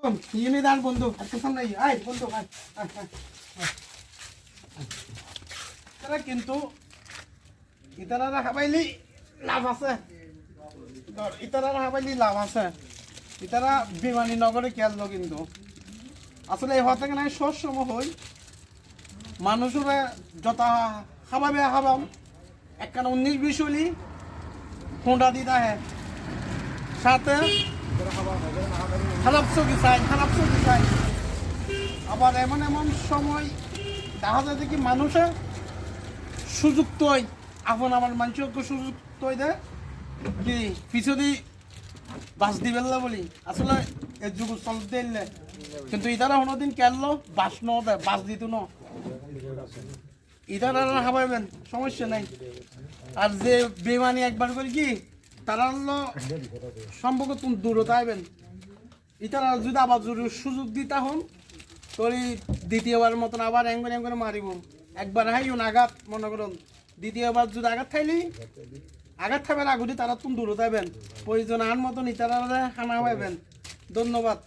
ইউনি দান বন্ধু একটু সামনে আয় বন্ধু আয় তারা কিন্তু ইতারা হাবাইলি লাভ আছে ইতারা হাবাইলি লাভ আছে ইতারা বিমানী নগরে খেললো কিন্তু আসলে এই হতে গেলে সবসময় হই মানুষরা যত খাবাবে খাবাম একখানা 19-20 হলি ফোনটা দিতে হয় সাথে খারাপ চোখি চাই আবার এমন এমন সময় দেখা যায় কি মানুষে সুযোগ তৈ আপন আমার মানুষকে সুযোগ তৈ দেয় কি পিছনে বাস দিবেন না বলি আসলে এই যুগ চলতে এলে কিন্তু ইতারা কোনোদিন কেনলো বাস ন দেয় বাস দিত ন ইতারা হাবাইবেন সমস্যা নাই আর যে বেমানি একবার করে কি তারা হলো সম্পর্ক তুমি দূরত আইবেন ইতারা যদি আবার যদি সুযোগ দিতা হন তোরই দ্বিতীয়বার মতন আবার এঙ্গরে মারিব একবার হাইও আঘাত মনে করুন দ্বিতীয়বার যদি আঘাত খাইলি আঘাত খাবেন আগুদি তারা তুমি দূরত আইবেন প্রয়োজন আন মতন ইতারা খানা পাইবেন ধন্যবাদ।